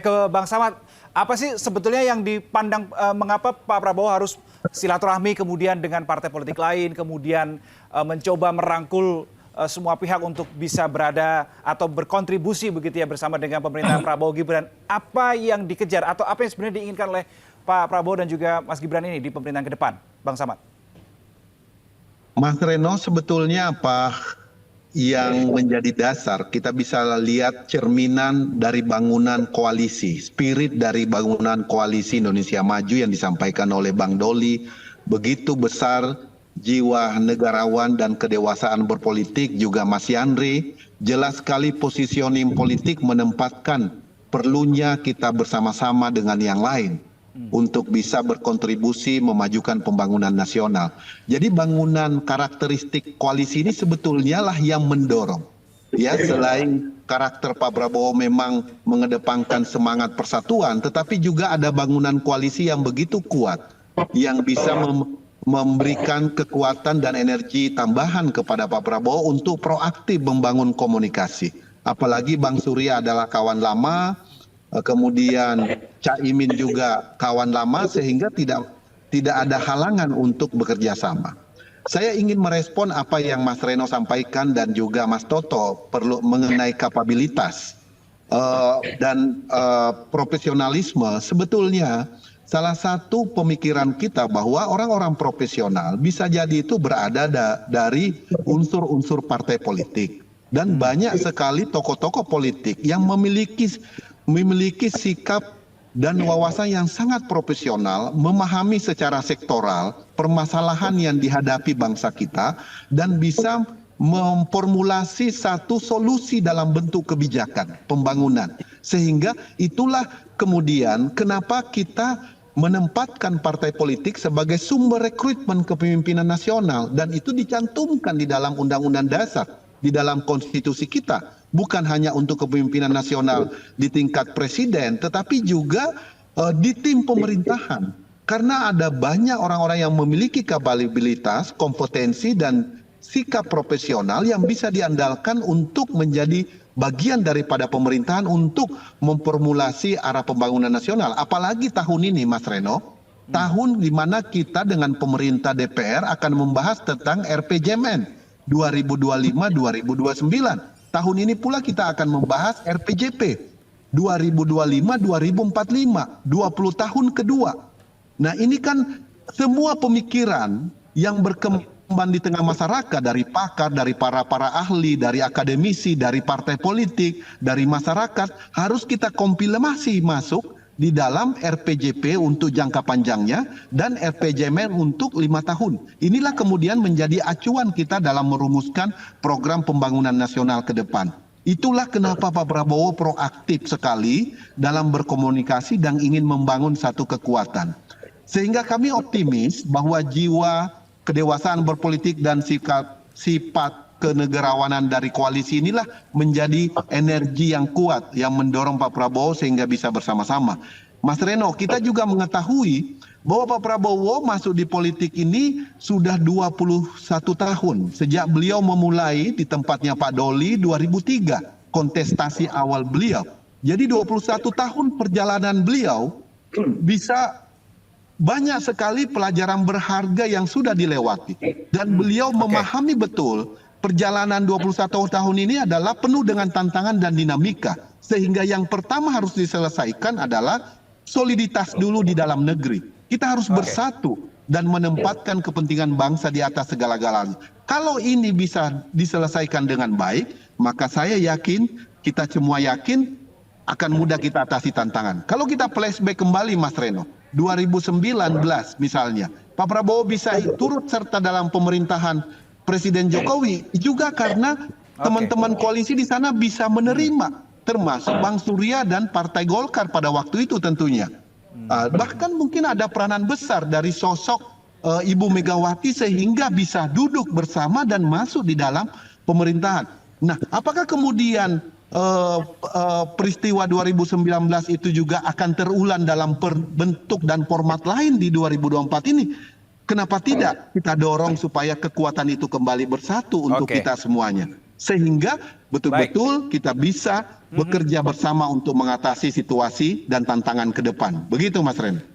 Ke Bang Samad, apa sih sebetulnya yang dipandang mengapa Pak Prabowo harus silaturahmi kemudian dengan partai politik lain, kemudian mencoba merangkul semua pihak untuk bisa berada atau berkontribusi begitu ya bersama dengan pemerintahan Prabowo Gibran. Apa yang dikejar atau apa yang sebenarnya diinginkan oleh Pak Prabowo dan juga Mas Gibran ini di pemerintahan ke depan, Bang Samad? Mas Reno, sebetulnya apa yang menjadi dasar kita bisa lihat cerminan dari bangunan koalisi, spirit dari bangunan koalisi Indonesia Maju yang disampaikan oleh Bang Doli, begitu besar jiwa negarawan dan kedewasaan berpolitik, juga Mas Yandri, jelas sekali positioning politik menempatkan perlunya kita bersama-sama dengan yang lain untuk bisa berkontribusi memajukan pembangunan nasional. Jadi bangunan karakteristik koalisi ini sebetulnya lah yang mendorong. Ya, selain karakter Pak Prabowo memang mengedepankan semangat persatuan, tetapi juga ada bangunan koalisi yang begitu kuat, yang bisa memberikan kekuatan dan energi tambahan kepada Pak Prabowo untuk proaktif membangun komunikasi. Apalagi Bang Surya adalah kawan lama, kemudian Caimin juga kawan lama, sehingga tidak ada halangan untuk bekerja sama. Saya ingin merespon apa yang Mas Reno sampaikan dan juga Mas Toto perlu mengenai kapabilitas dan profesionalisme. Sebetulnya salah satu pemikiran kita bahwa orang-orang profesional bisa jadi itu berada dari unsur-unsur partai politik. Dan banyak sekali tokoh-tokoh politik yang memiliki sikap dan wawasan yang sangat profesional, memahami secara sektoral permasalahan yang dihadapi bangsa kita, dan bisa memformulasi satu solusi dalam bentuk kebijakan pembangunan. Sehingga itulah kemudian kenapa kita menempatkan partai politik sebagai sumber rekrutmen kepemimpinan nasional, dan itu dicantumkan di dalam Undang-Undang Dasar, di dalam konstitusi kita. Bukan hanya untuk kepemimpinan nasional di tingkat presiden, tetapi juga di tim pemerintahan. Karena ada banyak orang-orang yang memiliki kapabilitas, kompetensi, dan sikap profesional yang bisa diandalkan untuk menjadi bagian daripada pemerintahan untuk memformulasi arah pembangunan nasional. Apalagi tahun ini, Mas Reno, tahun di mana kita dengan pemerintah DPR akan membahas tentang RPJMN 2025-2029. Tahun ini pula kita akan membahas RPJP 2025-2045, 20 tahun kedua. Nah, ini kan semua pemikiran yang berkembang di tengah masyarakat, dari pakar, dari para ahli, dari akademisi, dari partai politik, dari masyarakat, harus kita kompilasi masuk di dalam RPJP untuk jangka panjangnya dan RPJMN untuk 5 tahun. Inilah kemudian menjadi acuan kita dalam merumuskan program pembangunan nasional ke depan. Itulah kenapa Pak Prabowo proaktif sekali dalam berkomunikasi dan ingin membangun satu kekuatan. Sehingga kami optimis bahwa jiwa kedewasaan berpolitik dan sifat kenegarawanan dari koalisi inilah menjadi energi yang kuat yang mendorong Pak Prabowo sehingga bisa bersama-sama. Mas Reno, kita juga mengetahui bahwa Pak Prabowo masuk di politik ini sudah 21 tahun. Sejak beliau memulai di tempatnya Pak Doli 2003, kontestasi awal beliau. Jadi 21 tahun perjalanan beliau bisa banyak sekali pelajaran berharga yang sudah dilewati. Dan beliau memahami betul perjalanan 21 tahun ini adalah penuh dengan tantangan dan dinamika. Sehingga yang pertama harus diselesaikan adalah soliditas dulu di dalam negeri. Kita harus bersatu dan menempatkan kepentingan bangsa di atas segala-galanya. Kalau ini bisa diselesaikan dengan baik, maka saya yakin, kita semua yakin, akan mudah kita atasi tantangan. Kalau kita flashback kembali, Mas Reno, 2019 misalnya, Pak Prabowo bisa turut serta dalam pemerintahan Presiden Jokowi juga karena teman-teman koalisi di sana bisa menerima, termasuk Bang Surya dan Partai Golkar pada waktu itu tentunya. Bahkan mungkin ada peranan besar dari sosok Ibu Megawati sehingga bisa duduk bersama dan masuk di dalam pemerintahan. Nah, apakah kemudian peristiwa 2019 itu juga akan terulang dalam bentuk dan format lain di 2024 ini? Kenapa tidak kita dorong supaya kekuatan itu kembali bersatu untuk kita semuanya. sehingga betul-betul kita bisa bekerja bersama untuk mengatasi situasi dan tantangan ke depan. Begitu Mas Ren.